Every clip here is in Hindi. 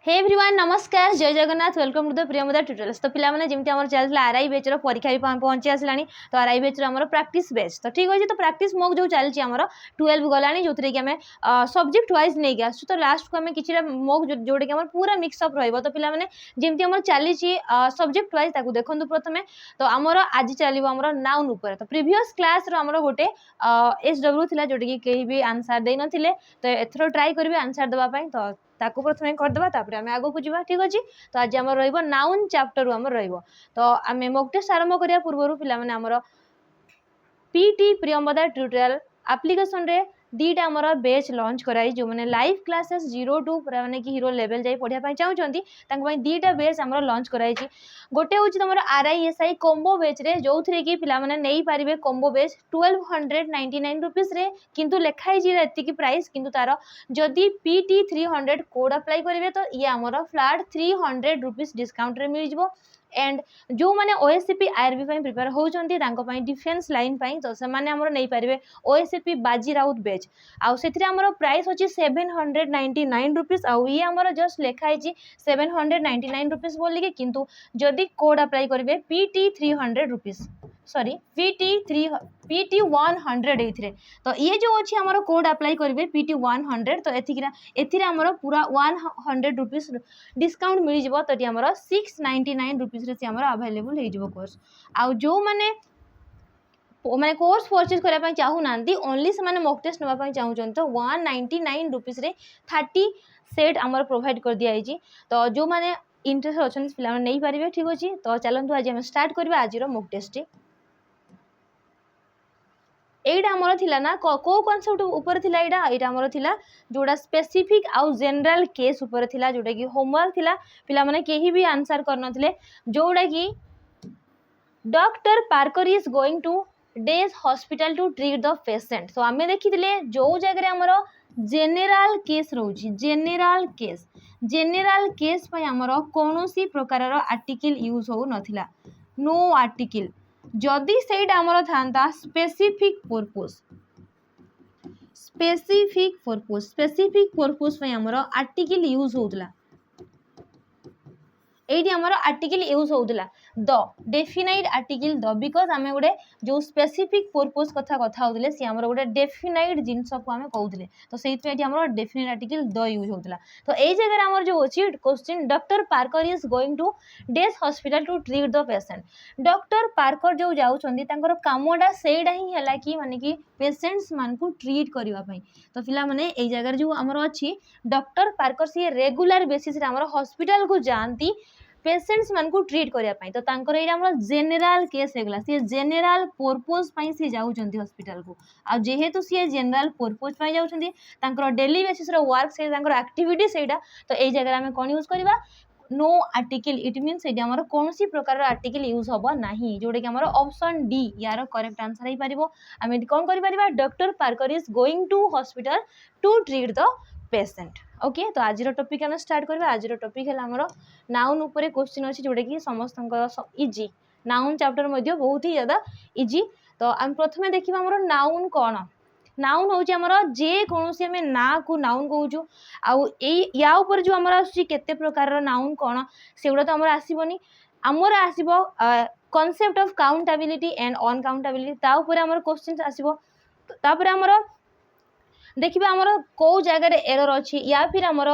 हे एवरीवन नमस्कार जय Jagannath welcome to the Priyamada tutorials. तो पिला माने जेमती हमर चलला आरआई बैच रो परीक्षा भी पहुंची आसलानी। तो आरआई बैच रो हमर प्रैक्टिस बैच तो ठीक अछि। तो प्रैक्टिस मॉक जो चलची हमर 12 गलानी जोतरे कि हमें सब्जेक्ट वाइज नै गया तो लास्ट को हमें किछिरा मॉक जोडे कि हमर पूरा मिक्स अप रहइबो। तो पिला माने जेमती हमर चलीची सब्जेक्ट वाइज ताकू देखंतु प्रथमे। तो हमर आज चलीबो हमर नाउन ऊपर। तो प्रीवियस क्लास रो हमर गोटे एसडब्ल्यू थिला जोटे कि केही भी आंसर देइ नथिले। तो एथरो ट्राई करबे आंसर देबा पई। तो ताकू प्रथमे कर देबा तापर आमे आगो को जीवा ठीक अछि। तो आज हमर रहइबो नाउन चैप्टर हमर रहइबो। तो आमे मॉक टेस्ट आरंभ करिया पूर्वरु पिला माने हमर पीटी प्रियमदा ट्यूटोरियल एप्लीकेशन रे दीटा हमर बैच लॉन्च कराई जो माने लाइव क्लासेस 0 टू पूरा माने कि हीरो लेवल जाई पढिया पई चाहू चंती तांग पई दीटा बैच हमर लॉन्च कराई छी। गोटे होची हमर आरआईएसआई कॉम्बो बैच रे जोथरे कि पिला माने नेई पारिबे कॉम्बो बैच 1299 रुपीस रे किंतु लेखाई जी एति की प्राइस किंतु तारो जदी पीटी 300 कोड अप्लाई करिवे तो ये हमर फ्लैट 300 रुपीस डिस्काउंट रे मिल जिवो। एंड जो माने ओएससीपी आरबी पई प्रिपेयर होउचंती तांको पई डिफेंस लाइन पई तो से माने हमर नै पारिबे ओएससीपी बाजी राउत बैच आउ सेथिरे हमर प्राइस होची 799 रुपीस आउ ये हमर जस्ट लेखाई छी 799 रुपीस बोली के किंतु जदी कोड अप्लाई करिवे पीटी 300 रुपीस सॉरी पीटी 100 एथिरे। तो ये जो अछि हमर कोड अप्लाई करिवे पीटी 100 तो एथिरे हमर पूरा 100 रुपीस डिस्काउंट मिल जिवो। तो हमर 699 रुपीस रे हमर अवेलेबल हे जिवो कोर्स आउ जो माने कोर्स परचेज करिया पई चाहू नांती ओनली से माने मॉक टेस्ट नवा पई चाहू चन तो 199 रुपीस रे 30 सेट हमर प्रोवाइड कर दिया छी। तो जो माने इंटरेस्ट अछन पिला माने नै पारिबे ठीक अछि। तो चलंतु आज हम स्टार्ट करबे आज रो मॉक टेस्ट। एटा हमर थिला ना को कांसेप्ट ऊपर थिला एटा हमर थिला जोडा स्पेसिफिक आउ जनरल केस ऊपर थिला जोडा कि होमवर्क थिला पिला माने केही भी आंसर करनथिले जोडा कि doctor Parker is going to days hospital to treat the patient. So आमे देखिथिले जो जगह रे हमर जनरल केस रहउची जनरल केस पय हमर कोनोसी प्रकार रो आर्टिकल यूज हो नथिला नो आर्टिकल जदि सेटा हमर थांता स्पेसिफिक पर्पस पय हमर आर्टिकल यूज होतला एठी हमर आर्टिकल यूज होतला the definite article the because आमे गोटे जो स्पेसिफिक पर्पस कथा होतले से हमर गोटे डेफिनाइट जिंस को आमे कहउतले। तो सेइत पे एठी हमर डेफिनाइट आर्टिकल द यूज होतला। तो एई जगह हमर जो अछि question doctor Parker is going to days hospital to treat the patient. Doctor Parker जो जाउछंदी तांकर कामोडा सेडा ही हला कि माने कि पेशेंट्स मान को ट्रीट करिवा पई। तो फिला माने एई जगह जो हमर अछि डॉक्टर पार्कर से रेगुलर बेसिस रे हमर हॉस्पिटल को जानती पेशेंट्स मान को ट्रीट करिया पई। तो तांकर एरा हमर जनरल केस हेगला से जनरल पर्पस पई से जाउछंती हॉस्पिटल को आ जेहेतु से जनरल पर्पस पई जाउछंती तांकर डेली बेसिस रे वर्क से तांकर एक्टिविटी सेडा। तो एई जगह हम कोन यूज करबा नो आर्टिकल इट मींस एडी हमर कोनोसी प्रकार आर्टिकल यूज होबो नाही जोडे कि हमर ऑप्शन डी यार करेक्ट आंसर हे परिबो। हम एडी कोन करि परिबा doctor Parker is going to hospital to treat the patient. Okay तो आज रो टॉपिक हम स्टार्ट करबा। आज रो टॉपिक हला हमर नाउन ऊपर क्वेश्चन अछि जोडे कि समस्त इजी नाउन चैप्टर मध्ये बहुत ही ज्यादा इजी। तो हम प्रथमे देखिबा हमर नाउन कोन नाउन होची हमर जे कोनोसी हमें ना को नाउन कहूछु आउ ए या ऊपर जो हमर आसी केते प्रकार रो नाउन कोन सेउडा तो हमर आसीबोनी हमर आसीबो कांसेप्ट ऑफ काउंटेबिलिटी एंड अनकाउंटेबिलिटी ता ऊपर हमर क्वेश्चन आसीबो। तापर हमर देखिबा हमर को जगह रे एरर अछि या फिर हमर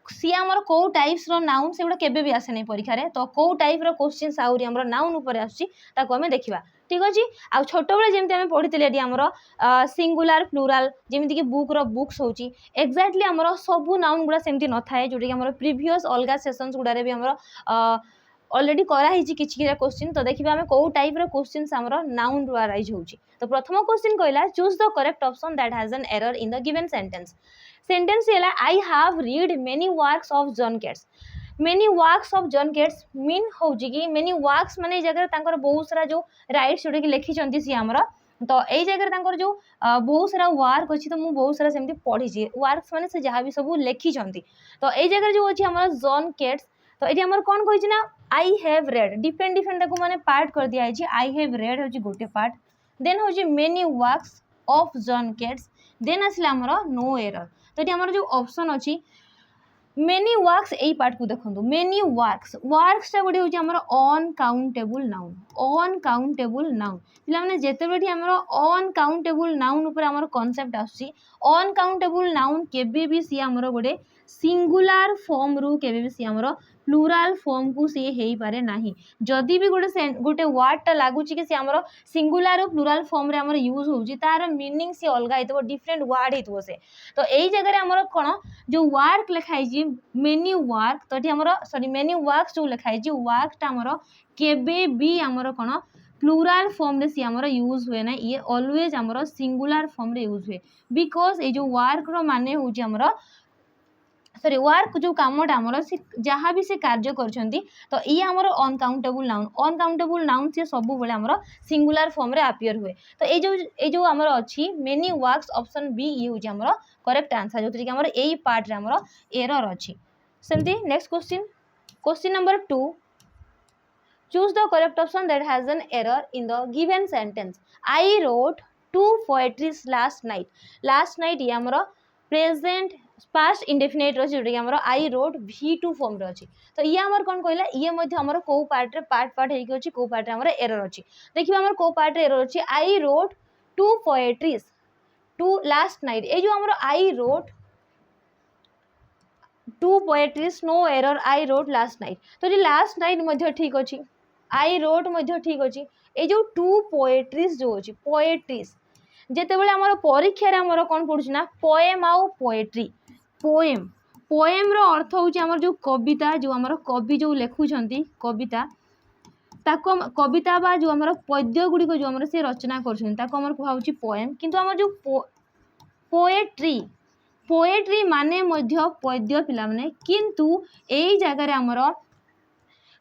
सी हमर को टाइप्स रो नाउन सेउडा केबे भी आसे नै परीक्षा रे। तो को टाइप रो क्वेश्चंस आउरी हमर नाउन ऊपर आछि ताको हमें देखिबा ठीक अछि। आ छोटो बेले जेमते हमें पढितले एडी हमर सिंगुलर प्लुरल जेमिति कि बुक रो बुक्स होची एग्जैक्टली हमर सब नाउन गुडा सेमति न थाए जोडी कि हमर प्रीवियस अलगा सेशंस गुडा रे भी हमर ऑलरेडी करा हिची किछि क्वेश्चन। तो देखिबा हमें को टाइप रो क्वेश्चंस हमर नाउन रो अराइज होची। तो प्रथम क्वेश्चन कहला choose the correct option that has an error in the given sentence. Sentence हैला I have read many works of John Keats. Many works of John Keats mean होची कि मेनी वर्क्स माने जगह तांकर बहुत सारा जो राइट्स जोडे कि लिखि चंती सी हमर। तो एई जगह तांकर जो बहुत सारा वर्क अछि तो मु बहुत सारा सेमति पढी छी वर्क्स माने से जहां भी सब लिखि चंती। तो एई जगह जो अछि हमर जॉन केट्स तो एठी हमर कोन कहि छी ना आई हैव रेड डिफरेंट को माने पार्ट कर दिया छी। आई हैव रेड होची गोटे पार्ट देन होची many works of John Keats then आसला हमर नो एरर। तो एठी हमर जो ऑप्शन अछि मेनी वर्क्स यही पार्ट को देखो मेनी वर्क्स वर्क्सटा गोटे हूँ आम अनकाउंटेबल नाउन अनकाउंटेबल नाउन पे जितेबाला आम अनकाउंटेबल नाउन उपर आम कनसेप्ट आसूसी अनकाउंटेबल नाउन केबे भी सी आमर गोटे सिंगुलार फॉर्म रु केबे भी सी आमर प्लूराल फॉर्म को सी हो पारे नाही जदि भी गोटे वर्डटा लगुच कि सी आमर सिंगुलार प्लूराल फॉर्म रे आमर यूज होउची तार मीनिंग सी अलग होइतो डिफरेंट वर्ड होइतो से तो एई जगह रे आमर कोन जो वर्क लिखाई मेनी वर्क तो ये सॉरी मेनी वर्क्स जो लिखाई वर्कटा आमर केबे भी आमर कोन प्लूराल फॉर्म रे सी आमर यूज हुए ना ये ऑलवेज आमर सिंगुलार फॉर्म रे यूज हुए बिकॉज ये जो वर्क रो माने होउची आमर सॉरी वर्क जो कामटा आमर से जहाँ भी से कार्य करछंती तो ये आमर अनकाउंटेबल नाउन से सब बेले आमर सिंगुलार फॉर्म रे अपियर हुए तो ये जो आमर अच्छी मेनी वर्क्स ऑप्शन बी ये होची आमर करेक्ट आंसर जो कि आमर एई पार्ट रे आमर एरर अच्छी सेमती next question number 2 choose the correct option that has an error in the given sentence I wrote 2 poetries last night ये आमर प्रेजेंट पास्ट इंडेफिनाइट रही जोटा कि आमर आई रोट V2 फॉर्म रे अच्छी तो ये आमर कौन कहला ये मध्य आमर को पार्ट रे पार्ट होइकी अछि को पार्ट रे आमर एरर अच्छी देखिबा आमर को पार्ट रे एरर अच्छी I wrote 2 poetries to last night ए जो आमर I wrote 2 poetries no error I wrote last night तो ये लास्ट नाइट मध्य ठीक अच्छी आई रोट मध्य ठीक अच्छी ए जो 2 पोएट्रीज जो अच्छी पोएट्रीज जेतेबेले आमर परीक्षा रे आमर कोन पडुछि ना पोएम आउ पोएट्री पोएम रो अर्थ होउछि आमर जो कविता जो आमर कवि जो लेखुछंती कविता ताको कविता बा जो आमर पद्य गुडी को जो आमर से रचना करछन ताको आमर कहउछि पोएम किंतु आमर जो पोएट्री माने मध्य पद्य पिला माने किंतु एई जगह रे आमर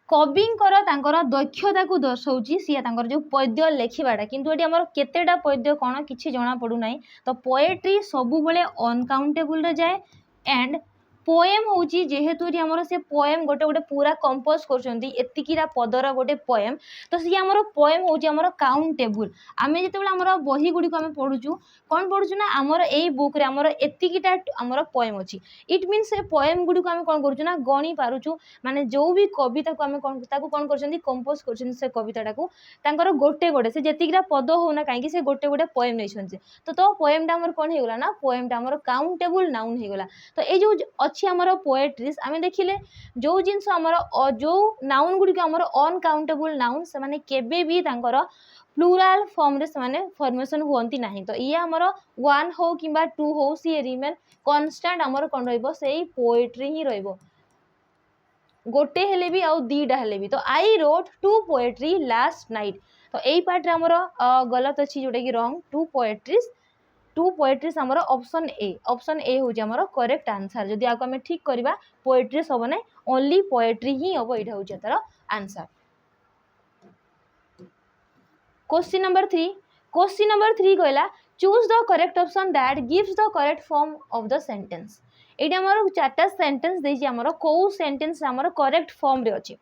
कविंकर तांकर दक्षता को दर्शाऊँ सी तांकर जो पद्य लेखिबाटा किंतु ये आमर केतेटा पद्य कौन किसी जना पड़ू ना तो पोएट्री सबु बेले अनकाउंटेबल रे जाए एंड पोएम होची जेहेतु आमर से पोएम गोटे गोटे पूरा कंपोज करछंती एतिकीरा पदर गोटे पोएम तो सी आमर पोएम होची आमर काउंटेबल आमे जेतेबेले आमर बही गुडी को आमे पढुचु कोन पढुचु ना आमर एई बुक रे आमर एतिकीटा आमर पोएम अछि इट मीन्स से पोएम गुडी को आमे कोन करूचु ना गणी पारुचु माने जो भी कविता को आमे कोन ताको कोन करछंती कंपोज करछंती से कविताटा को तांकर गोटे गोटे से जेतिकीरा पद होना काहे कि से गोटे गोटे पोएम नै छंती तो पोएमटा आमर कोन हेगला ना पोएमटा आमर काउंटेबल नाउन हेगला तो ए जो अच्छी आमर पोएट्रीज आम देखिले जो जिनस आमर जो नाउन गुडी आमर अनकाउंटेबल नाउन से माने केबे भी तांकर प्लूराल फॉर्म रे से माने फॉर्मेशन होंती नाही तो ये आमर 1 हो किबा 2 हो सी रिमेन कांस्टेंट आमर कोन रहइबो सेही पोएट्री ही रहइबो गोटे हेले भी आउ दीटा हेले भी तो आई रोट 2 पोएट्री लास्ट नाइट तो एई पार्ट रे आमर गलत अछि जोटा कि रॉन्ग 2 पोएट्रीज आमर ऑप्शन ए होची आमर करेक्ट आंसर जदि आको हमें ठीक करबा पोएट्रीज होबो नै ओनली पोएट्री ही होबो एटा होची तार आंसर क्वेश्चन नंबर 3 कहला choose the correct option that gives the correct form of the sentence eighty आमर चारटा सेंटेंस देछि आमर को सेंटेंस आमर करेक्ट फॉर्म रे अछि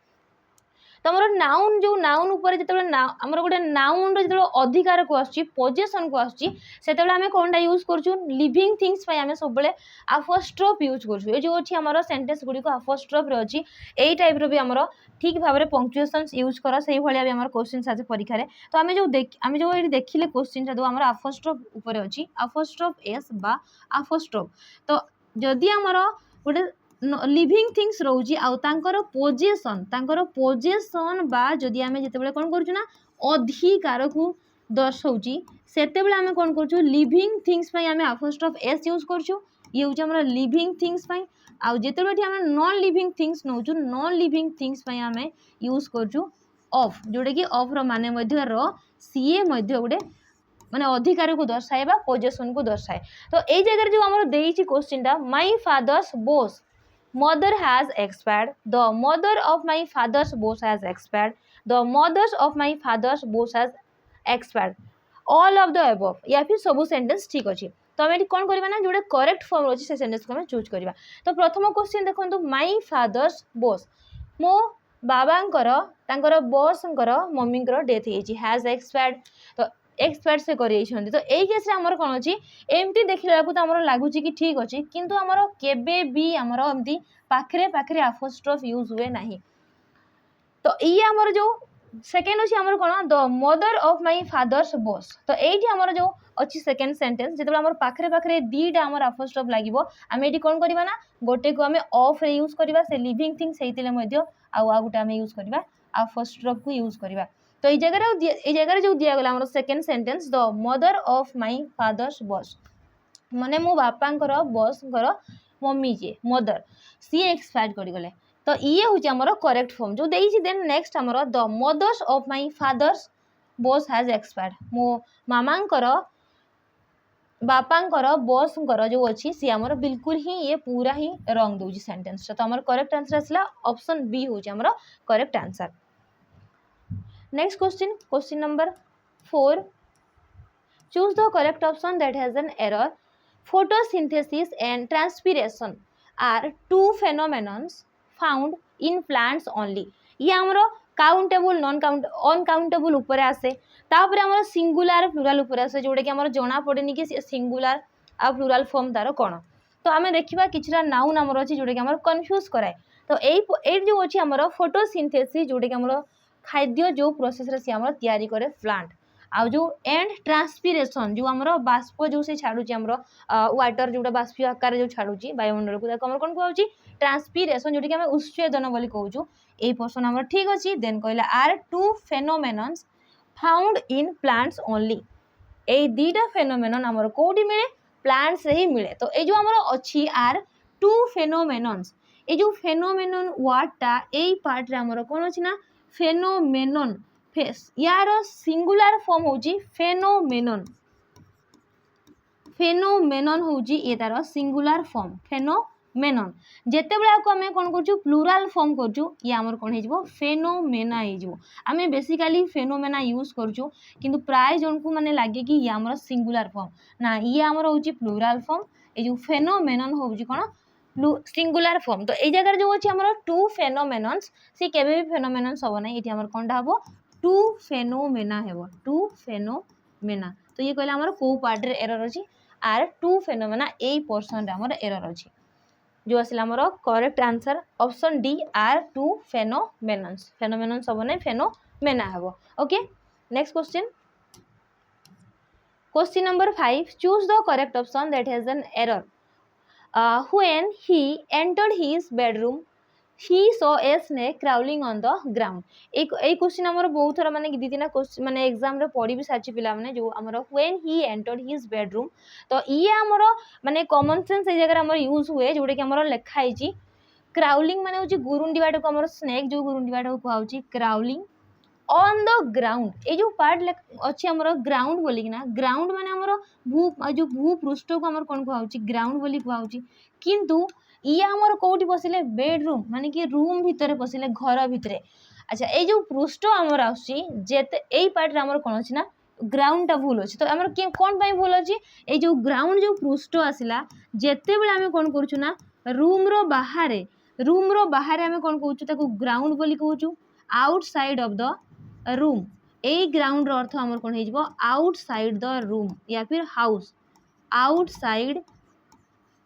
तो आमर नाउन जो नाउन ऊपर जेतेबेले आमर गोटे नाउन रो जेतेबेले अधिकार को आछि पोजीशन को आछि सेतेबेले आमे कोनटा यूज करछु लिविंग थिंग्स पय आमे सब बेले अपोस्ट्रोफ यूज करछु ए जो अछि आमर सेंटेंस गुडी को अपोस्ट्रोफ रे अछि एई टाइप रो भी आमर ठीक भाबरे पंक्चुएशंस यूज करा सेही भलिया भी आमर क्वेश्चन आसे परीक्षा रे तो आमे जो एठी देखिले क्वेश्चन जो आमर अपोस्ट्रोफ ऊपर अछि अपोस्ट्रोफ एस बा अपोस्ट्रोफ तो जदि आमर गोटे लिविंग थिंग्स रोजी आउ तांकर पोजीशन बा जदि आमे जेतेबेले कोन करछु ना अधिकार को दर्शाउची सेतेबेले आमे कोन करछु लिविंग थिंग्स पय आमे अपोस्ट्रोफ एस यूज करछु ये होची हमरा लिविंग थिंग्स पय आउ जेतेबेले आमे नॉन लिविंग थिंग्स नोचु नॉन लिविंग थिंग्स पय आमे यूज करछु ऑफ जोडे कि ऑफ रो माने मध्य रो सीए मध्य गोटे माने अधिकार को दर्शाए बा पोजीशन को दर्शाए तो एई जगह जो हमर देइची क्वेश्चनटा my father's boss mother has expired the mother of my father's boss has expired the mothers of my father's boss has expired all of the above या फिर सब सेंटेंस ठीक अछि तो हम एटी कोन करबा ना जोडे करेक्ट फॉर्म अछि से सेंटेंस को हम चूज करबा तो प्रथम क्वेश्चन देखंतु माय फादर्स बॉस मो बाबांकर तांकर बॉसंकर मम्मींकर डेथ हेछि हैज एक्सपायर्ड तो एक्सपायर से कर तो यही केस आमर कौन अच्छी एमती देखला तो आमर लगुच कि ठीक अच्छे किंतु आमर केबे भी आमर एमती पाखरे पाखरे अपोस्ट्रोफ यूज हुए ना। तो ये आमर जो सेकेंड अच्छी आमर कौन the mother of my father's boss. तो ये आमर जो अच्छी सेकेंड सेंटेंस जो आम पाखरे पाखरे दीटा आमर अपोस्ट्रोफ लगे आम ये कौन करवा ना गोटे को आम ऑफ रे यूज करवा से लिविंग थिंग्स होते आउ गोटे आम यूज करवा अपोस्ट्रोफ को यूज करवा। तो ये जगह जो दिगला आम second sentence the mother of my father's boss माने मो बापांकर बॉसंकर मम्मी जे मदर सी एक्सपायर करगले। तो ये हूँ आमर करेक्ट फॉर्म जो देसी। देन नेक्स्ट आमर the mothers of my father's boss has expired मो मामांकर बापांकर बॉसंकर जो अच्छी सी आमर बिल्कुल ही ये पूरा ही रंग दूसरी सेंटेंस। तो आमर करेक्ट आंसर आसला ऑप्शन बी हूँ आमर correct answer. Next question number 4 choose the correct option that has an error photosynthesis and transpiration are two phenomena found in plants only। ये आमर काउंटेबल नॉन काउंट अनकाउंटेबल ऊपर आसे तापर आमर सिंगुलर प्लुराल ऊपर आसे जोड़े कि आमर जना पड़ेनि कि सिंगुलर आ प्लुराल फॉर्म तार कौन। तो आम देखा किछिटा नाउन आमर अच्छी जोड़े कि आमर कन्फ्यूज कराए। तो ये जो अच्छी आमर फोटोसिंथेसिस जोड़े कि आमर खाद्य जो प्रोसेस रे सी आमर तैयारी करे प्लांट आउ जो एंड ट्रांसपीरेशन जो आमर बाष्प जो से छाड़ुची आमर वाटर जोटा बाष्पीय आकार जो छाड़ुची वायुमंडल को आमर कौन कहूँ ट्रांसपीरेशन जोटी आम उच्छेदन बोली कहूँ ये पर्सन आमर ठीक अच्छी। देन कहला are two phenomenons found in plants only ये दीटा फेनोमेनन आमर कौटी मिले प्लांट्स रे ही मिले। तो ये जो आमर अच्छी आर टू फेनोमेनन्स ये जो फेनोमेनन वर्डटा यही पार्ट रे आमर कौन अच्छी ना फेनोमेनन यार सिंगुलर फॉर्म होची फेनोमेनन फेनोमेनन होची ये तार सिंगुलर फॉर्म फेनोमेनन जेते बेला को हमें कौन करछु प्लुराल फॉर्म करछु ये हमर कौन हेजबो फेनोमेना हेजबो। हमें बेसिकली फेनोमेना यूज करछु किंतु प्राय जन को माने लागे कि ये हमर सिंगुलर फॉर्म ना ये हमर होची प्लुराल फॉर्म ए जो फेनोमेनन होची कोन सिंगुलर फॉर्म। तो ये जगह जो अच्छी हमर टू फेनोमेनन्स सी केबे भी फेनोमेनन्स हो ना ये हमर कोनटा हबो टू फेनोमेना हेबो टू फेनोमेना। तो ये कहले हमर को पार्ट रे एरर अछि आर टू फेनोमेना ए पोर्शन रे हमर एरर अछि जो आसला हमर correct answer option D are two phenomenons phenomenons हो ना फेनोमेना हेबो। Okay next question number 5 choose the correct option that has an error when he entered his bedroom he saw a snake crawling on the ground। एक क्वेश्चन हमर बहुत थोड़ा माने दी तीन क्वेश्चन माने एग्जाम रे पढ़ी भी साची पिला माने जो हमर when he entered his bedroom। तो ये हमर माने कॉमन सेंस ए जगह हमर यूज हुए जोडे कि हमर लिखा हिची क्राउलिंग माने होची गुरुंडीबाटा को हमर स्नेक जो गुरुंडीबाटा को कहउची क्राउलिंग ऑन द ग्राउंड। ये जो पार्ट अच्छी हमर ग्राउंड बोली कि ना ग्राउंड माने हमर भू जो भू पृष्ठ को हमर कोन कहउची ग्राउंड बोली कहउची किंतु ये हमर कोठी बसिले बेडरूम माने कि रूम भितरे बसिले घर भितरे। अच्छा ये जो पृष्ठ हमर आसी जेते एई पार्ट रे हमर कोन अछि ना ग्राउंड टा भूल अछि। तो हमर के कोन पई भूल अछि ए जो ग्राउंड जो पृष्ठ आसिला जेते बेला हमें कोन करछु ना रूम रो बाहरे हमें कोन कहउछु ताको ग्राउंड बोली कहउछु आउटसाइड ऑफ द रूम ए ग्राउंड रो अर्थ हमर कोन हेजबो आउटसाइड द रूम या फिर house outside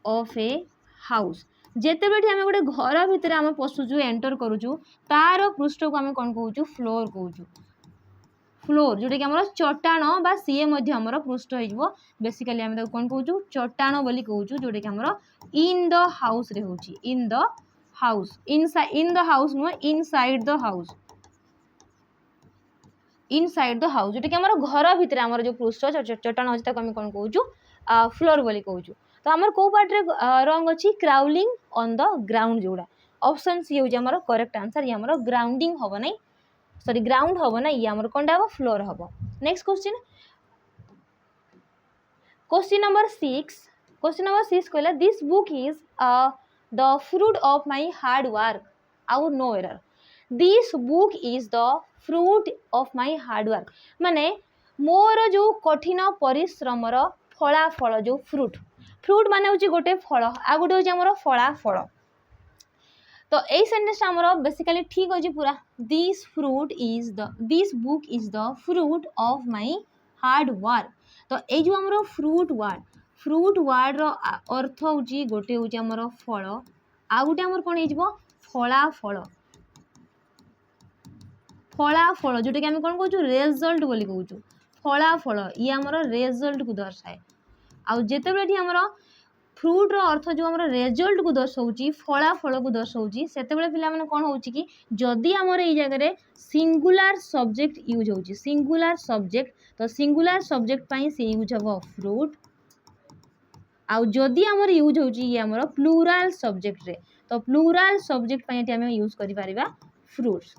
of a house. जेते बेठी हमें गोटे घर भितर आम पशुचु एंटर करूचु तार पृष्ठ को आम कौन कहूँ फ्लोर कहूँ फ्लोर जोटा कि आम चट्टाण बा सीए मध्य आमर पृष्ठ हो बेसिकली आम कौन कहूँ चट्टाण बोली कहूँ जोटा कि आमर इन द हाउस रे होची in the house in the house नुह inside the house inside the house जोटा कि आमर घर भितर आमर जो पृष्ठ चट्टाण अच्छी ताको आम कौन कहूँ फ्लोर बोली कहूँ। तो आमर को पार्ट रे रंग अच्छी क्राउलिंग ऑन द ग्राउंड जोड़ा ऑप्शन सी होची आमर करेक्ट आंसर ये आमर ग्राउंडिंग होबो नै सॉरी ग्राउंड होबो नै ये आमर कोनटा होबो फ्लोर होबो। नेक्स्ट क्वेश्चन नंबर 6 कहला this book is the fruit of my hard work आउ no error. This book is the fruit of my hard work माने मोर जो कठिन परिश्रम रो फलाफल जो फ्रूट माने होची गोटे फल आ गोटे होची हमर फलाफल। तो ए सेंटेंस हमर बेसिकली ठीक होची पूरा this book is the fruit of my hard work. तो ये जो आमर फ्रूट वार्ड रो अर्थ होची गोटे होची आमर फल आ गोटे आमर कोन हेजिवो फला फल जोटा कि आम कौन कहूँ रेजल्ट बोली कहूँ फला फल ये आमर रेजल्ट को दर्शाए आउ जितेबाला आमर फ्रूट रो अर्थ जो आमर रेजल्ट को दर्शाऊँ फला फल को दर्शाऊँ से पे कौन हो कि जदि आमर ये जगह सिंगुलर सब्जेक्ट यूज हो सिंगुलर सब्जेक्ट तो सिंगुलर सब्जेक्ट पाई से यूज हम फ्रूट आउ जदि आमर यूज हो आमर प्लूराल सब्जेक्ट रे तो प्लूराल सब्जेक्ट पाई आम यूज कर फ्रूट्स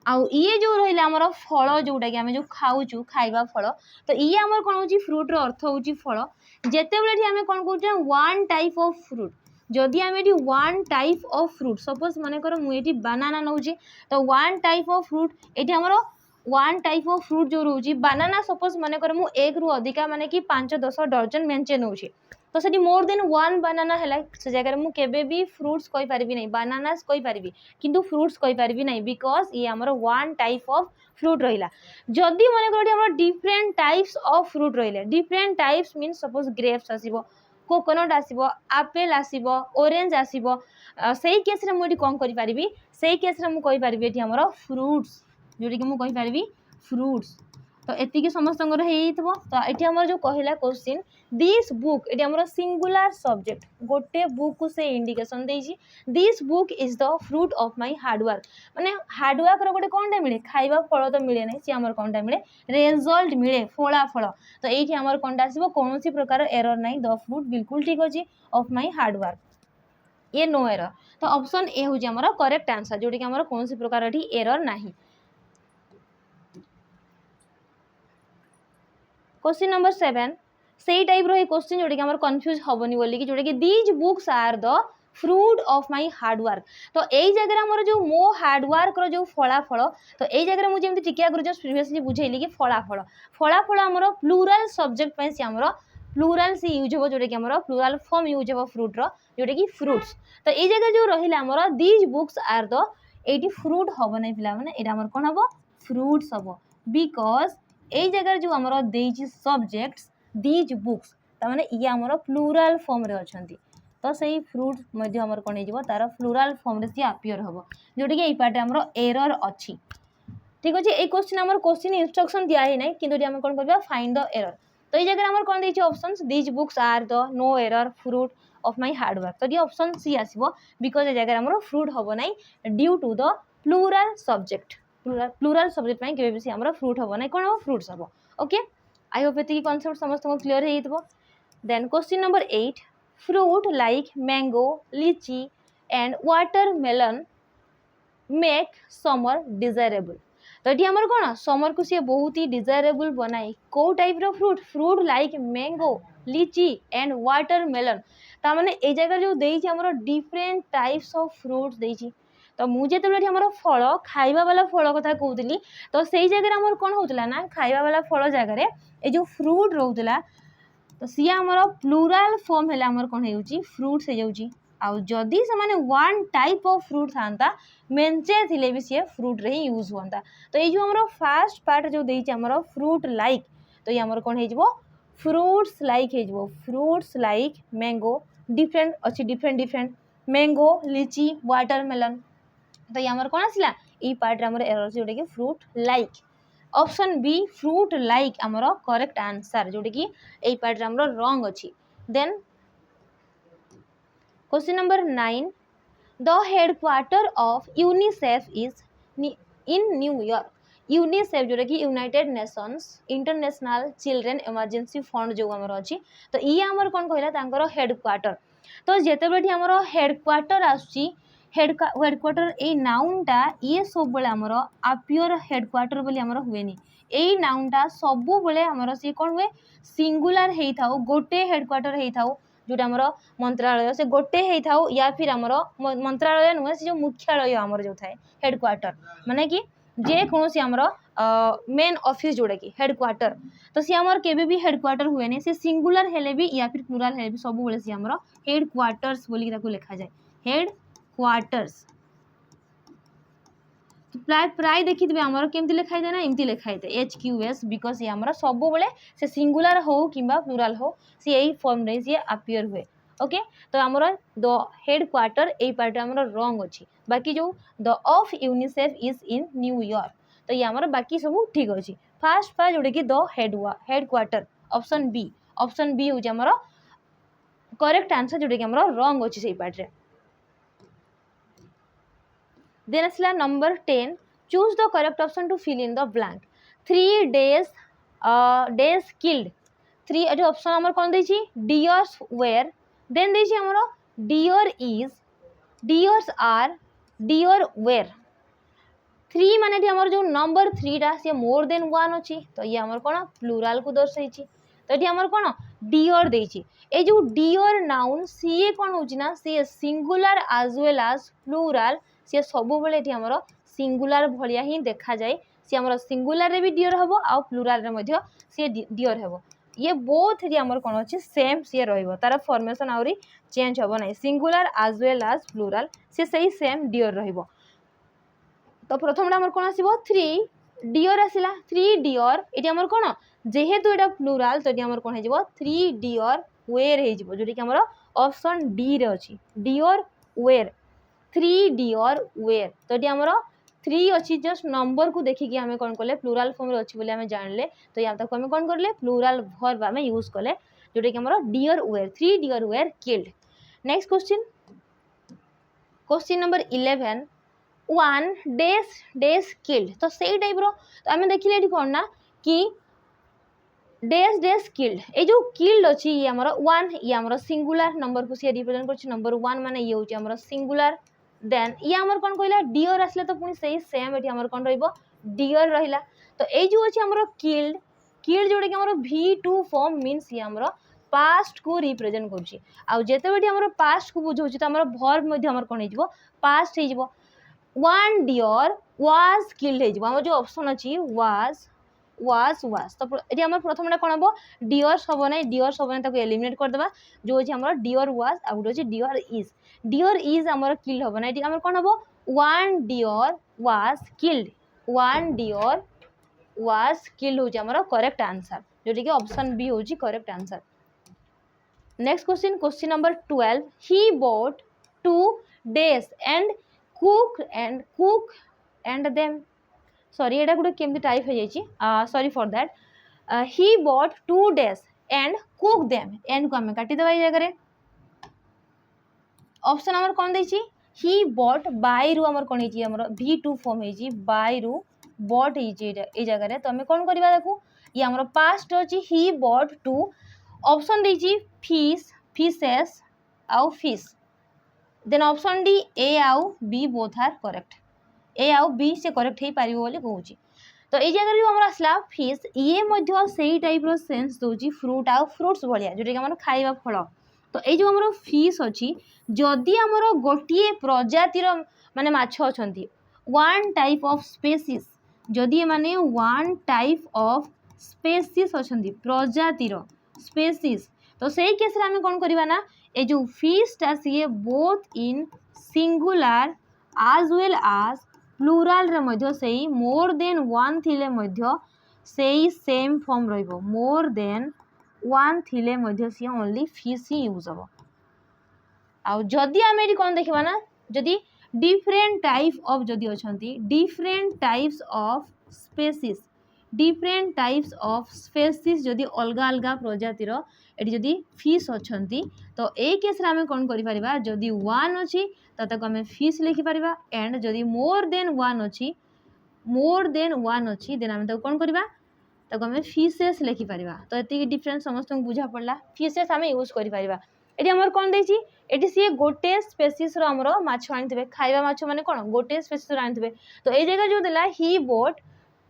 आउ ये जो रहा आमर फल जोटा कि आम जो खाऊँ खाइबा फल तो ये आमर कौन हो फ्रूट रो अर्थ हो फल जितेबाला आम कौन कहते वन टाइप ऑफ फ्रूट जदि आम ये one type of fruit suppose मनकर मुझे बानाना नौचे तो वन टाइप ऑफ फ्रूट ये आमर वन टाइप ऑफ फ्रूट जो रोचे बानाना सपोज मनकर मु एक रु अधिका माने कि 5-10 डर्जन मेंचे नौचे तो सेठी मोर देन वन बानाना है से जगह मुझे केबे भी फ्रूट्स कहि पारिबी नहीं बानानास कहि पारिबी किंतु फ्रूट्स कहि पारिबी नहीं बिकॉज ये आमर वन टाइप ऑफ फ्रूट रहिला जदि मन कर आमर डिफरेंट टाइप्स ऑफ फ्रूट रहिले different types mean suppose grapes आसीबो कोकोनट आसीबो एप्पल आसीबो ऑरेंज आसीबो सेही केस रे मुझे कौन करि पारिबी सेही केस रे मु कहि पारिबी एठी आमर फ्रूट्स जोटी कि मु कहि पारिबी फ्रूट्स तो एतिकी समस्त तो ये आम जो कहला क्वेश्चन दिस बुक ये आम सिंगुलर सब्जेक्ट गोटे बुक को से इंडिकेशन देछि this book is the fruit of my hard work माने हार्डवर्क रो गोटे कौन मिले खाइबा फल तो मिले ना सी आम कौन मिले रेजल्ट मिले फला फल तो ये आम कौन आसो कौन प्रकार एरर ना द फ्रूट बिल्कुल ठीक अच्छे ऑफ माय हार्डवर्क ये नो एरर तो ऑप्शन ए हूँ आम करेक्ट आंसर जोटी कि कौन प्रकार एरर ना क्वेश्चन नंबर 7 से टाइप रो क्वेश्चन जोटा कि कन्फ्यूज हेनी बोलिकी जोटा कि these books are the fruit of my hard work तो यही जगह आमर जो मो हार्डवर्क रो जो फलाफल तो यही जगह मुझे टिके आगे जस्ट प्रिवियसली बुझेली कि फलाफल आमर प्लूराल सब्जेक्ट से आमर प्लूराल से यूज हो जोटा कि प्लूराल फॉर्म यूज हो फ्रूट रो जोटा कि फ्रूट्स तो ये जगह जो रहा आमर दीज बुक्स आर द ये फ्रूट हम ना पिला माने ये आमर कौन हम फ्रूट्स हम बिकज यही जगह जो आमर देजी सब्जेक्ट्स दीज बुक्स ताने ये आमर प्लूराल फॉर्म रे अछंती तो सही फ्रूट मध्य आमर कोन हेजिवो तार प्लूराल फॉर्म रे सी अपियर हबो जोटा कि एई पार्ट आमर एरर अछि ठीक अछि ए क्वेश्चन आमर क्वेश्चन इंस्ट्रक्शन दिया ही नै किंतु आमर कोन करबा फाइंड द एरर तो ये जगह आमर कोन देछि options these books are the no error fruit of my hard work तो ये ऑप्शन सी आसीबो बिकॉज़ ए जगह आमर फ्रूट हबो नै due to the plural subject plural subject में केबे भी आमर फ्रूट हम ना कौन हम फ्रूट्स हम ओके आई होप ये कॉन्सेप्ट समस्त को क्लियर हो then question number 8 fruit like mango lychee and watermelon make summer desirable तो ये आमर कौन समर को सी बहुत ही डिजायरेबल बनाए कौ type row fruit like mango lychee and watermelon तामाने ए जगह जो देछि आमर डिफरेंट टाइप्स ऑफ फ्रूट्स देछि तो मुझे आमर फल खाइबा वाला फल कथा कहूली तो सही जगह आमर कौन होता ना खाइबा वाला फल जगह ये जो फ्रूट रोला तो सी आमर प्लूराल फॉर्म है आमर कौन हो फ्रूट्स हो आउ जदि से वन टाइप ऑफ फ्रूट था मेंचे थिले भी सी फ्रूट रे ही यूज होता तो ये जो आमर फास्ट पार्ट जो देछि आमर फ्रूट लाइक तो ये आमर कौन हो फ्रूट्स लाइक मैंगो डिफरेंट अच्छी डिफरेंट मैंगो लीची वाटरमेलन तो ये आमर कौन आसला ई पार्ट आमर एरर जोटा कि fruit like option B fruit like आमर करेक्ट आंसर जोटा कि ए पार्ट आमर रॉन्ग अच्छी then question number 9 the headquarter of UNICEF is in New York UNICEF जोटा कि United Nations International children emergency fund जो आमर अच्छी तो ये आमर कौन कहला हेडक्वार्टर तो जितेबाला आमर हेडक्वार्टर आसुची हेडक्वार्टर ए नाउनटा ये सब बेले आमर अपियर हेडक्वार्टर बोली आमर हुएनी ए नाउनटा सब बेले आमर सी कौन हुए सिंगुलर हेई थाउ गोटे हेडक्वार्टर हेई थाउ जोटा आमर मंत्रालय से गोटे हेई थाउ या फिर आमर मंत्रालय नुहे से जो मुख्यालय आमर जो थाए हेडक्वार्टर माने कि जे कौन आमर मेन ऑफिस जोड़ा कि हेडक्वार्टर तो सी आमर केबे भी हेडक्वार्टर हुए नहीं से सिंगुलर हेले भी या फिर प्लूराल हेले भी सब बेले सी आमर हेडक्वार्टर्स बोली लिखा जाए हेड क्वार्टर्स प्राय प्राय देखिए आमर केमती लिखाई था ना एमती लिखाई था HQS बिकज ये आमर सब बेले से सिंगुलर हो कि प्लूराल हो सी यही फॉर्म रे सी अपियर हुए ओके तो आमर द हेड क्वार्टर यही पार्ट आमर रंग अच्छी बाकी जो the of UNICEF is in New York तो ये आमर बाकी सब ठीक अच्छी फास्ट जोटा कि the headquarter option B हूँ आमर करेक्ट आंसर जोटा कि आमर रंग अच्छी से पार्ट रे देन आसला number 10 choose the correct option to fill in the blank 3 days killed 3 जो ऑप्शन आमर कौन देछि डियर्स वेयर देन देछि आमर deer is deers are deer were 3 माने टी आमर जो नंबर 3 टा से मोर देन 1 अछि तो ये आमर कोन प्लूराल को दर्शाई छि तो एटी आमर कोन डियर देछि ए जो डियर नाउन सी कोन होछि ना सी singular as well as plural सी सब बेले एटी आमर सिंगुलर भलिया ही देखा जाए सी आमर सिंगुलर रे भी डियर हबो आ प्लूराल रे मध्य सी डियर हबो ये बोथ रे आमर कोन अछि सेम सी रहइबो तार फॉर्मेशन आउरी चेंज हबो नै singular as well as plural सी सही सेम डियर रहइबो तो प्रथम आमर कोन आसीबो 3 डियर आसिला 3 डियर एटी आमर कोन जेहेतु एटा प्लूराल तो एटी आमर कोन हेजिबो 3 डियर वेयर हेजिबो जोटी कि आमर ऑप्शन डी रे अछि डियर वेयर 3 डियर वेयर तो ये आमर 3 अच्छी जस्ट नंबर को देखिकी आम कौन कले प्लूराल फॉर्म रे अच्छी बोली आम जानले तो या ताको आम कौन करले प्लूराल वर्ब आम यूज कले जोटा कि आमर deer were 3 deer were killed next question number 11 1 days killed तो सही टाइप रो तो आम देखिले एठी कोन ना कि days killed ए जो किल्ड अच्छी ये आमर 1 ये आमर सिंगुलर नंबर को सी रिप्रेजेंट करछि नंबर 1 माने ये होछि आमर सिंगुलर देन ये आमर कौन कहला डियर आसले तो पुणी सही सेम एठी आमर कौन रहइबो डियर रहिला तो ए जो अछि आमर किल्ड जोटा कि आमर V2 फॉर्म मींस ये आमर पास्ट को रिप्रेजेंट करछि आ जेते बेटी आमर पास्ट को बुझौछि तो आमर वर्ब मध्ये आमर कोन हेजिबो पास्ट हेजिबो 1 डियर वाज किल्ड हेजिबो आमर जो ऑप्शन अछि वाज तो एटी आमर प्रथमटा कोन हबो डियर्स हबो नै डियर्स हबो नै ताको एलिमिनेट कर देबा जो अछि आमर डियर वाज आ गुड अछि डियर इज आमर किल्ड हबो नै एटी आमर कोन हबो 1 डियर वाज किल्ड होछि आमर करेक्ट आंसर जोटी कि ऑप्शन बी होछि correct answer next question number 12 he bought 2 days and cook and them sorry एटा गुड केमती टाइप हो जाइछि sorry for that he bought 2 days and cook them and को हम काटी देबा ए जगह रे ऑप्शन हमर कोन दैछि ही बॉट बाय रु हमर कोन हेछि हमर V2 फॉर्म हेछि बाय रु बॉट हेछि ए जगह रे तो हम कोन करबा देखु ये हमर पास्ट होछि ही बॉट 2 ऑप्शन दैछि फिशेस आउ fish then option D A आउ B both are correct A आउ बी से करेक्ट हे पारिबो बोली कहूछि तो ये जगह जो हमर असला फिश ये मध्य सेही टाइप रो सेंस दोछि फ्रूट आउ फ्रूट्स भलिया जोटे कि हमर खाइबा फल तो ये जो हमर फिश अछि जदि हमर गोटिए प्रजातिर माने माछ अछंती वन टाइप ऑफ स्पेसीज जदि माने वन टाइप ऑफ स्पेसीज अछंती प्रजातिर स्पेसीज तो सही केस रे हम कोन करबा ना ए जो फिश ता से both in singular as well as plural रे मध्य सही मोर देन 1 थिले मध्य सही सेम फॉर्म रहइबो मोर देन 1 थिले मध्य से ओनली फिश ही यूज हबो आ जदि हम एटी कोन देखबा ना जदि डिफरेंट टाइप ऑफ जदि अछंती डिफरेंट टाइप्स ऑफ स्पेसीज जदि अलगा अलगा प्रजातिर एटी जदि फिश अछंती तो ए केस रे हम कोन करि परिबा जदि 1 अछि तो ताको हम फिश लिखि परिबा एंड जदि मोर देन 1 अछि देन हम ताको कोन करबा ताको हम फिशेस लिखि परिबा तो एति डिफरेंस समस्त को बुझा पड़ला फिशेस हम यूज करि परिबा एटी हमर कोन दैछि एटी सी गोटे स्पेसीज रो हमरो माछ आनिथिबे खाइबा माछ माने कोन गोटे स्पेसीज रो आनिथिबे तो ए जगह जो देला ही बोट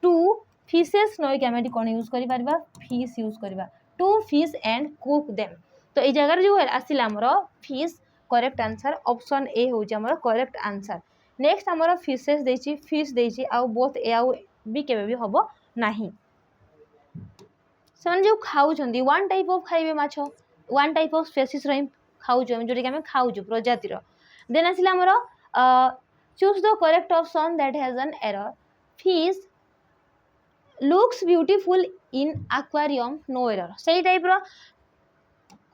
2 फिशेस नय के हम एटी कोन यूज करि परिबा फिश यूज करबा 2 फिश एंड कुक देम तो ए जगह जो आसिला हमरो fish correct answer option A हो हमर करेक्ट आंसर नेक्स्ट हमर फिशेस देछि फिश देछि आ बोथ ए आउ बी केबे भी हबो नाही सन जो खाउ छंदी वन टाइप ऑफ खाइबे माछ वन टाइप ऑफ स्पेसीज रही खाउ जो जोटी कि हम खाउ प्रजातिर देन आसिला हमर choose the correct option that has an error. Fish looks beautiful in aquarium, no error. सही टाइप रो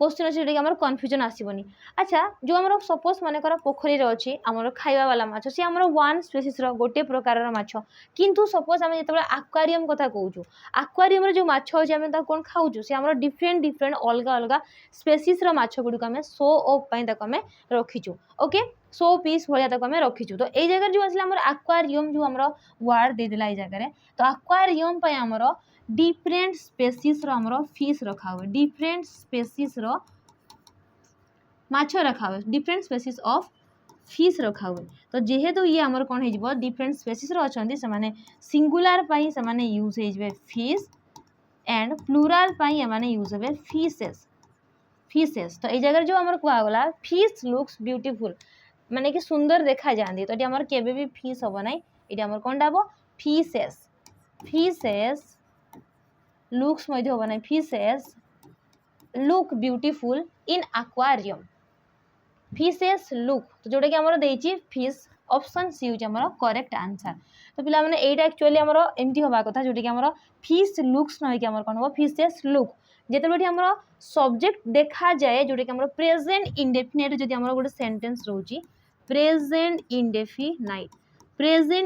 क्वेश्चन अच्छे जोटा कि कन्फ्यूजन आसबनी। अच्छा जो आम सपोज मनकर पोखरी अच्छी आम खाଇବା वाला माछ सी आम वन स्पेसीस गोटे प्रकार माछ किंतु सपोज आम जो आक्वारियम कथा कहूँ आक्वारियम जो माछ अच्छे आम कौन खाऊँ सी आम डिफरेंट डिफरेंट अलग अलग स्पेसीस माछ गुड़िक आम शो ऑफ आम रखीचु ओके शो पीस भाया आम रखीचु। तो ये जगह जो आसला आक्वारियम जो आम वार्ड देदेला ये जगह तो आक्वारियम आमर डिफरेंट स्पेसीस आमर फिश रखा हुए डिफरेंट स्पेसीस माछ रखा हुए डिफरेंट स्पेसीस ऑफ फिश रखा हुए। तो जेहेतु ये आमर कौन हो डिफरेंट स्पेसीस अच्छा से सिंगुलर से यूज हो फिश एंड प्लूराल एमाने यूज हे फिशेस फिशेस। तो ये जगह जो आमर कहगला फिश लुक्स ब्यूटीफुल माने कि सुंदर देखा जाती तो ये आमर केबे भी फिश हम ना ये आमर कौन हम फिशेस फिशेस लुक्स हम ना fishes look beautiful in aquarium fishes look तो जोटा कि आमर देछि फिश ऑप्शन सी होछि आमर करेक्ट आंसर। तो पिला माने एटा एक्चुअली आमर एमती होबा कथा जोटा कि आमर फिश लुक्स न कि आमर कोन हो फिशेस लुक जेतेबेठी आमर सब्जेक्ट देखा जाए जोटा कि आमर प्रेजेंट इंडेफिनिट जदि आमर गोटे सेंटेंस रहउछि प्रेजेंट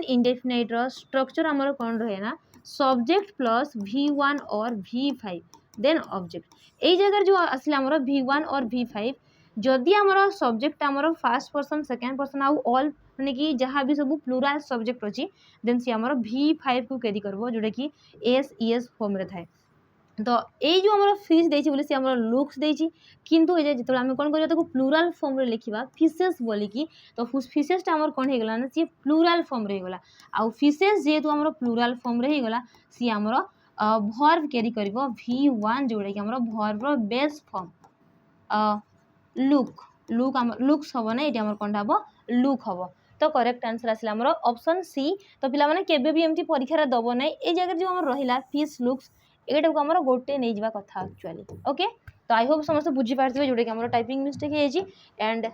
इंडेफिनिट रो स्ट्रक्चर आमर कोन रहे ना सब्जेक्ट प्लस V1 और V5 देन ऑब्जेक्ट। यही जगह जो आसला आमर V1 और V5 जदि आमर सब्जेक्ट आमर फर्स्ट पर्सन सेकेंड पर्सन आउ ऑल माने कि जहाँ भी सब प्लूराल सब्जेक्ट अच्छी देन सी आमर V5 को कैरी करबो जोटा कि SES फॉर्म रे थाए। तो ये जो आमर फिश देछि बोले सी आमर लुक्स देछि किंतु ए जेतो आमे कोन करियो ताको प्लूराल फॉर्म रे लिखिबा फिशेस बोली कि तो फिशेस टा आमर कोन हे गेला ना सी प्लूराल फॉर्म रे गेला आउ फिशेस जेतो आमर प्लूराल फॉर्म रे हे गेला सी आमर वर्ब कैरी करबो V1 जोडे कि आमर वर्ब रो base form look look looks हम ना ये कौन हम लुक हम। तो करेक्ट आंसर आसला आमर ऑप्शन सी। तो पिला माने केबे भी एमती परीक्षा रे दबो नै ए जगह जो आमर रहिला फिश लुक्स एटा को आमर गोटे नै जिबा कथा एक्चुअली ओके। तो आई होप समस्त बुझी पारथिबे जोडे कि आमर टाइपिंग मिस्टेक हे जी। एंड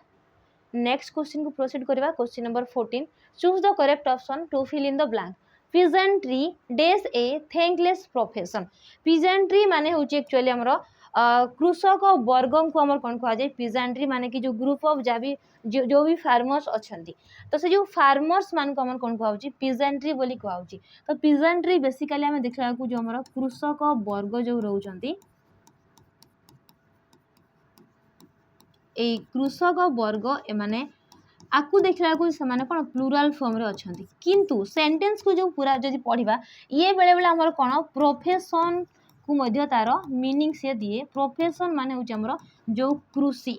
नेक्स्ट क्वेश्चन को प्रोसीड करबा question number 14 choose the correct option to fill in the blank peasantry does a thankless profession. Peasantry माने होची एक्चुअली आमर कृषक वर्ग को आमर कौन कह जाए पिजेंट्री माने कि जो ग्रुप ऑफ जो भी फार्मर्स अच्छी तो से जो फार्मर्स मान को आमर कौन कह पिजेंट्री बोली कह। तो पिजेंट्री बेसिकली आम देखला जो आमर कृषक वर्ग जो रोचंती ए कृषक वर्ग एमाने आकु देखला से कौन प्लूराल फॉर्म रे अच्छंती किंतु सेंटेंस को जो पूरा जदि पढ़िबा ये बेले बेले आमर कौन प्रोफेशन को मध्य तार मीनिंग से दिए प्रोफेशन माने होची हमरो जो कृषि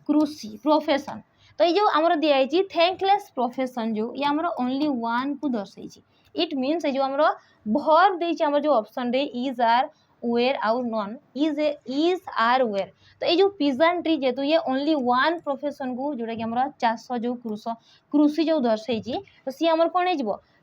कृषि प्रोफेशन। तो ये जो हमरो दिया है थैंकलेस प्रोफेशन जो ये हमरो ओनली वन को दर्शाई इट मीन्स जो हमरो वर्ब देछि हमरो जो ऑप्शन रे इज आर वेयर आउ नॉन इज आर वेयर। तो ये जो पिजेंट्री जेतु ये ओनली वन प्रोफेशन को जोटा कि हमरो चाष जो कृषि जो दर्शाई तो सी हमर कोन हे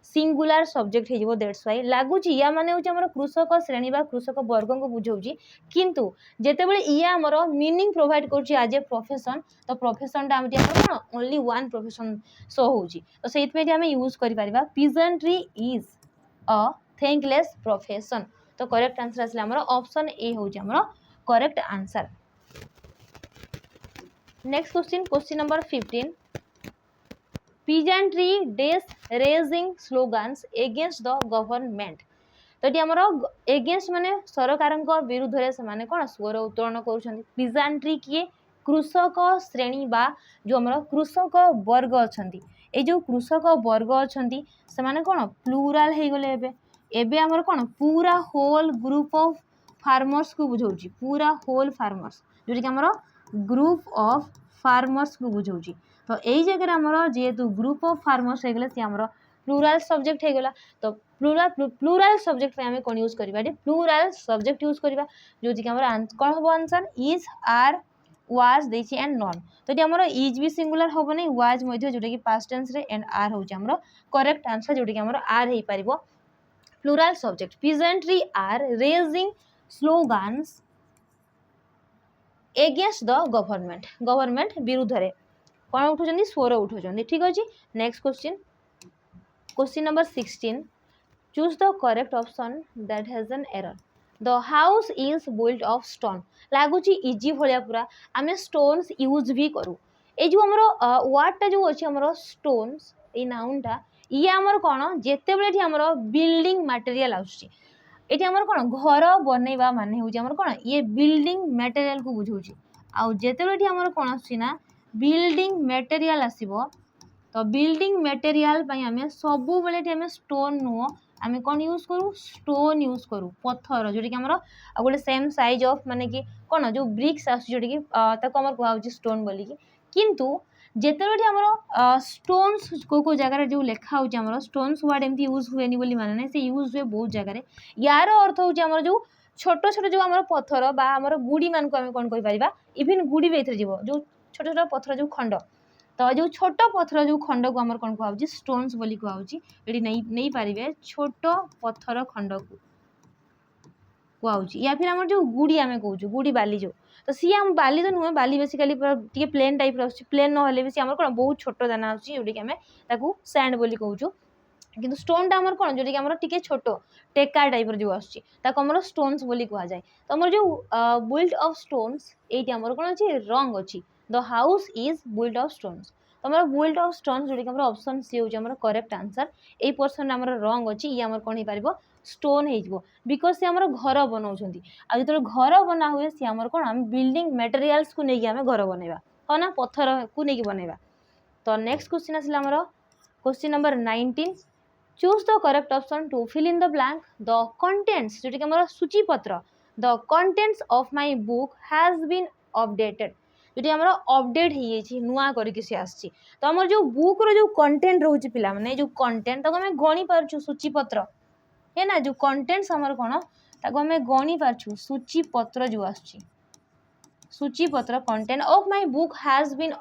सिंगुलर सब्जेक्ट हो दैट्स व्हाई लगुच या माने होची हमर कृषक श्रेणी बा कृषक वर्ग को बुझौची किंतु जेतेबेले या हमर मीनिंग प्रोवाइड करची एज ए प्रोफेशन तो प्रोफेशन टा हम कोन ओनली वन प्रोफेशन सो होची। तो सेइत पे हम यूज करि परिबा peasantry is a thankless profession. तो करेक्ट आंसर आसला हमर ऑप्शन ए होची हमर correct answer. Next question number 15 peasantry does raising slogans against the government. तो ये आमर एगेंस्ट माने सरकार विरुद्ध रे से माने कौन स्वर उत्तोलन कर पिजेंट्री किए कृषक श्रेणी बा जो आमर कृषक वर्ग अच्छा ये जो कृषक वर्ग अच्छा से माने कौन प्लूराल हो गले एबे आमर कौन पूरा होल ग्रुप ऑफ फार्मर्स को बुझाऊँ पूरा होल फार्मर्स जोटा कि आमर ग्रुप ऑफ फार्मर्स को बुझाऊँ। तो यही जगह आमर जेहेतु ग्रुप ऑफ फार्मर्स हो गले सी आमर प्लूराल सब्जेक्ट हो गला। तो प्लूराल सब्जेक्ट पे हमें कौन यूज करबा प्लूराल सब्जेक्ट यूज करबा जो कि हमर कौन हम आंसर इज आर वाज देछि एंड नॉन। तो ये हमर इज भी सिंगुलर होबो नै वाज मध्ये जोटा कि पास्ट टेंस रे एंड आर होछि हमर करेक्ट आंसर जोटा कि हमर आर हे परिबो plural subject. Peasantry are raising slogans against the government विरुद्ध रे कौन उठुचंदी स्वर उठुचंदी ठीक अछि next question number 16 choose the correct option that has an error the house is built of stone लागुची इजी भलिया पूरा आमे स्टोन्स यूज भी करू ए जो हमरो वर्ड टा जो अछि हमरो स्टोन्स ए नाउनटा ये हमर कोन जेते बेले थी हमरो बिल्डिंग मटेरियल आउची एटी हमर कोन घर बनेबा माने होची हमर कोन ये बिल्डिंग मटेरियल को बुझौची आ जेते बेले थी हमर कोन आसी ना बिल्डिंग मटेरियल आसीबो तो बिल्डिंग मटेरियल पई हमें सबु बेले थी हमें स्टोन नो आमे कौन यूज करूँ स्टोन यूज करूँ पत्थर जोटी कि गोटे सेम साइज ऑफ माने कि कौन जो ब्रिक्स आसोटी कि कहूँ स्टोन बोलिकी किंतु जितेबाला आमर स्टोन्स को जगार जो लेखा हो स्टोन्स वर्ड एमती यूज हुए बोली माने ना से यूज हुए बहुत जगह यार अर्थ हूँ जो छोट छोट जो आम पत्थर बा आम गुड़ी मान को कौन कहीपर इवन गुड़ी भी जो छोट छोट पत्थर जो खंड तो जो छोट पत्थर जो खंड को आमर कौन कहूँ स्टोन्स बोली कहूँ ये नहीं पारे छोट पत्थर खंड को कहूँ या फिर आम जो गुड़ी आम कहूँ गुड़ी बाली जो तो सी आम बाली तो नुहे बाली बेसिकली टे प्लेन टाइप प्लेन ना भी सी आम कौन बहुत छोट दाना आउची जोटी आम सैंड बोली कहूँ किंतु स्टोन टा कौन जोटी आम टे छोट टेका टाइप जो आमर स्टोन्स बोली कह जाए तो आम जो बिल्ट ऑफ स्टोन्स ये आम कौन अच्छी रंग अच्छी the house is built of stones तो आम बिल्ट ऑफ स्टोन्स जोटी आम ऑप्शन सी हूँ करेक्ट आंसर ये पर्सन आम रंग अच्छी ये आम कौन हो स्टोन हो बिकज से आम घर बनाऊँच आ जो घर बना हुए सी आम कौन आम बिल्डिंग मटेरियल्स को लेकिन आम घर बनवा हाँ ना पत्थर को लेकिन बनवा तो नेक्स्ट क्वेश्चन आसला आमर question number 19 choose the correct option to fill in the blank the contents जोटी आम सूचीपत्र the contents of my book has been updated जोटी आम अपडेट हो नुआ करके सी आसी तो आम जो बुक रो जो कंटेंट रोचे पिला माने जो कंटेंट ताको आम गणी पारछु सूचीपत्र है ना जो कंटेंट्स आमर कौन ताको आम गणी पारछु सूचीपत्र जो आसी सूचीपत्र content of my book has been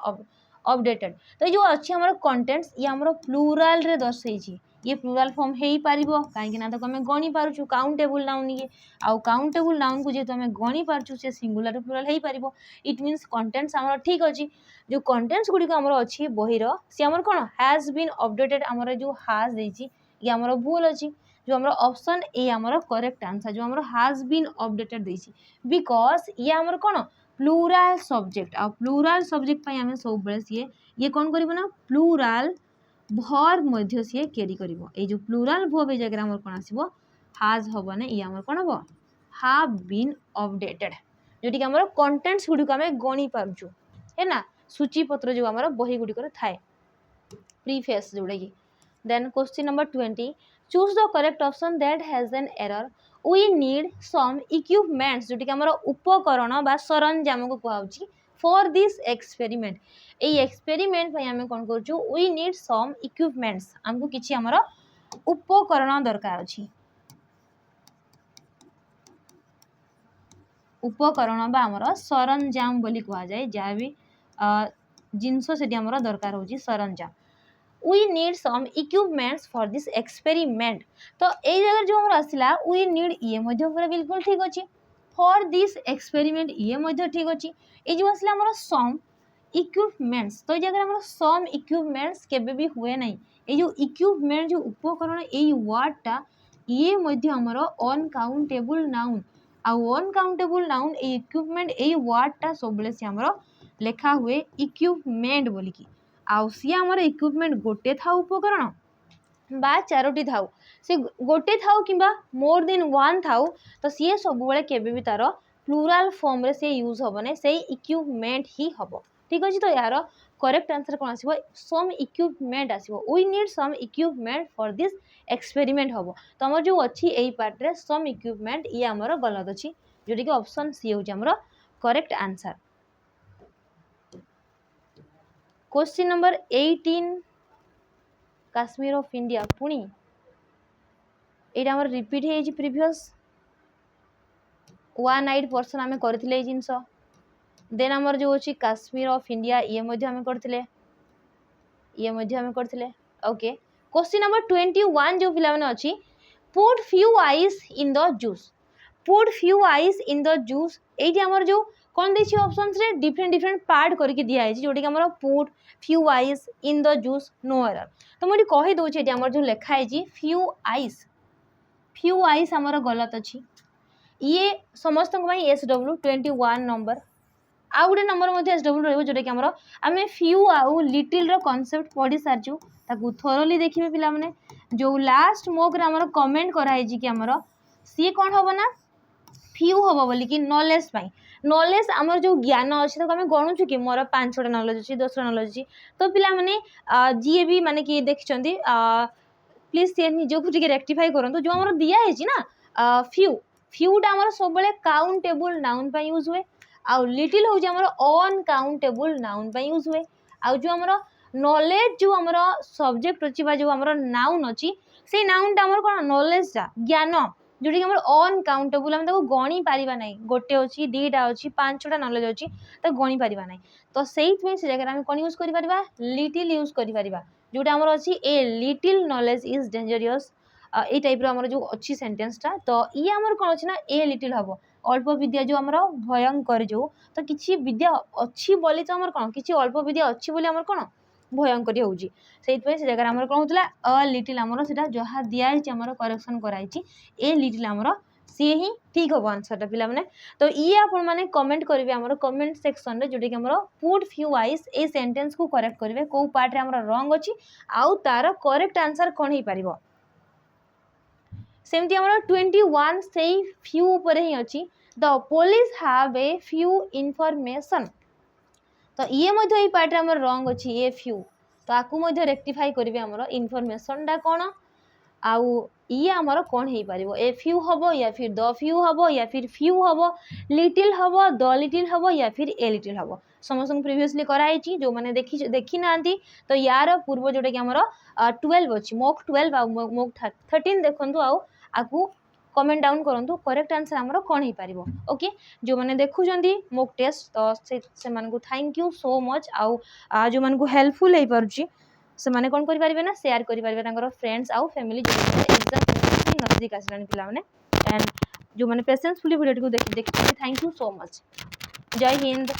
updated तो जो अच्छी आमर कंटेंट्स ये आमर प्लूराल रे दर्शेछि ये प्लूराल फॉर्म हो पारिबो काहेकि ना ताको आम गणी पारछु काउंटेबल नाउन ये आउ काउंटेबल नाउन को जेतो आम गणी पारछु से सिंगुलर प्लूराल हो पारिबो इट मीन्स कंटेंट्स आमर ठीक अछि जो कंटेंट्स गुडी को आमर अछि बही रो से आमर कोन हैज बीन अपडेटेड आमर जो हैज देछि ये आमर भूल अछि जो आमर ऑप्शन ए आमर करेक्ट आंसर जो आमर हैज बीन अपडेटेड देछि बिकॉज ये आमर कोन प्लूराल सब्जेक्ट आ प्लूराल सब्जेक्ट पई आमे सब बेले ये कौन करिवो ना प्लूराल भर मध्य सी कैरी करिवो ए जो प्लूराल भर्ब ए जगह हमर कोन आसीबो हैज हबो ना ये हमर कोन हबो हैव बीन अपडेटेड जोटी कि हमर कंटेंट्स गुडी को आमे गणी पारजु है ना सूचीपत्र जो हमर बही गुडी कर थाए प्रीफेस जोडा कि then question number 20 choose the correct option that has an error we need some equipments जोटी कि हमर उपकरण बा सरंजाम को कहउची फॉर दिस एक्सपेरिमेंट ए एक्सपेरिमेंट पई हमें कोन करछु वी नीड सम इक्विपमेंट्स हमको किछि हमर उपकरण दरकार अछि उपकरण बा हमर सरंजाम बोली कह जाए जहाँ भी जिनस से हमर दरकार होची सरंजाम we need some equipments for this experiment तो ए जगह जो हमर आसिला वी नीड ये मध्य पूरा बिल्कुल ठीक अछि फॉर दिस एक्सपेरिमेंट ये मध्य ठीक अछि ए जो आसिला हमर सम इक्विपमेंट्स तो जगह हमर सम इक्विपमेंट्स केबे भी हुए नहीं ए जो इक्विपमेंट जो उपकरण ए वर्डटा ये मध्य हमर अनकाउंटेबल नाउन आ अनकाउंटेबल नाउन ए इक्विपमेंट ए वर्डटा सब बेले से हमर लेखा हुए इक्विपमेंट बोली की आउ सी आमर इक्विपमेंट गोटे था उपकरण बा चारोटी थाउ से गोटे थाउ किंबा मोर देन वन थाउ तो सी सब बेले केबे भी तार प्लूराल फॉर्म रे से यूज होबो ने से इक्विपमेंट ही होबो ठीक अछि तो यार करेक्ट आंसर कोन आसीबो सम इक्विपमेंट आसीबो we need some equipment for this experiment होबो तो हमर जो अछि एई पार्ट रे सम इक्विपमेंट ये हमर गलत अछि जोटी कि ऑप्शन सी होछि हमर correct answer question number 18 Kashmir of India पुणी एटा हमर रिपीट हे जी प्रीवियस 1 पर्सन आमे करथिले जिंस देन हमर जो अछि काश्मीर ऑफ इंडिया ये मध्य आमे करथिले ओके क्वेश्चन नंबर 21 जो पिला माने अछि put few ice in the juice put few ice in the juice eighty हमर जो कौन देखिए ऑप्शंस रे डिफरेंट डिफरेंट पार्ट करके दिया है जोटी कि हमर put few ice in the juice no error तो मुझे कहि दउछे एटी हमर जो लिखा है जी फ्यू आइज हमर गलत अछि ये समस्त SW 21 नंबर आउ गोटे नंबर मध्य SW रहइबो जोटा कि हमर आमे फ्यू आउ लिटिल रो कांसेप्ट पढ़ी सारजु ताकू थोरली देखिबे पिला माने जो लास्ट मोक रे हमर कमेंट कराई जी कि हमर सी कोन होबो ना फ्यू होबो बोली कि नॉलेज पाई नॉलेज आमर जो ज्ञान अच्छे तो आम गणुचु कि मोर 5-6टा नॉलेज अच्छी 10टा नॉलेज अच्छी तो पिला माने जी भी माने कि देखिछंती प्लीज से निजको टिके रेक्टिफाई करंतु जो हमर दिया है ना फ्यूटा हमर सब बेले काउंटेबल नाउन पे यूज हुए आउ लिटिल हो जे हमर अनकाउंटेबल नाउन पे यूज हुए आउ जो हमर नॉलेज जो हमर सब्जेक्ट अछि बा जो हमर नाउन अछि से नाउनटा हमर कोन नॉलेज जा ज्ञान जोटी हमर अनकाउंटेबल हम ताको गणी पारिबा नै गोटे अछि दीटा अछि 5-6टा नॉलेज अछि त गणी पारिबा नै तो सेहित में से जगह हम कोन यूज करि पारिबा लिटिल यूज करि पारिबा जोटा हमर अछि a little knowledge is dangerous ए टाइप रो हमर जो अच्छी सेंटेंस टा तो ये हमर कोन अछि ना ए लिटिल हबो अल्प विद्या जो हमर भयंकर जो तो किछि विद्या अच्छी बोली तो हमर कोन किछि अल्प विद्या अच्छी बोली हमर कोन भयंकर होउची सेहित पे से जगह हमर कोन होतला अ लिटिल हमर सेटा जहा दिया है हमर करेक्शन कराइची ए लिटिल हमर सी ही ठीक हो आंसर पिला माने तो ये आपण माने कमेंट करिवे हमर कमेंट सेक्शन रे जोटी कि हमर put few eyes a sentence को करेक्ट करिवे को पार्ट रे हमर रॉन्ग अछि आउ तार करेक्ट आंसर कोन ही परिबो सेमती हमर 21 से फ्यू ऊपर ही अछि the police have a few information तो ये मध्य ई पार्ट रे हमर रॉन्ग अछि ए फ्यू तो आकु मध्य रेक्टिफाई करिवे हमर इंफॉर्मेशन डा कोन आउ ये हमर कोन हे पारिबो ए फ्यू हबो या फिर द फ्यू हबो या फिर फ्यू हबो लिटिल हबो द लिटिल हबो या फिर ए लिटिल हबो समस्त प्रीवियसली कराई छी जो माने देखि नांती तो यार पूर्व जोटा कि हमर 12 अछि मोक 12 आ मोक 13 देखंतु आउ आकु कमेंट डाउन करंतु करेक्ट आंसर हमर कोन हे पारिबो ओके जो माने देखु जंदी मोक टेस्ट तो से मन को थैंक यू सो मच आउ जो मन को हेल्पफुल हे परची से माने कोन करि पारिबे ना शेयर करि पारिबे तांगर फ्रेंड्स आउ फैमिली जो एग्जाम नजदीक आसलानी पिला माने एंड जो माने पेशेंसफुली वीडियो को देखि थैंक यू सो मच जय हिंद।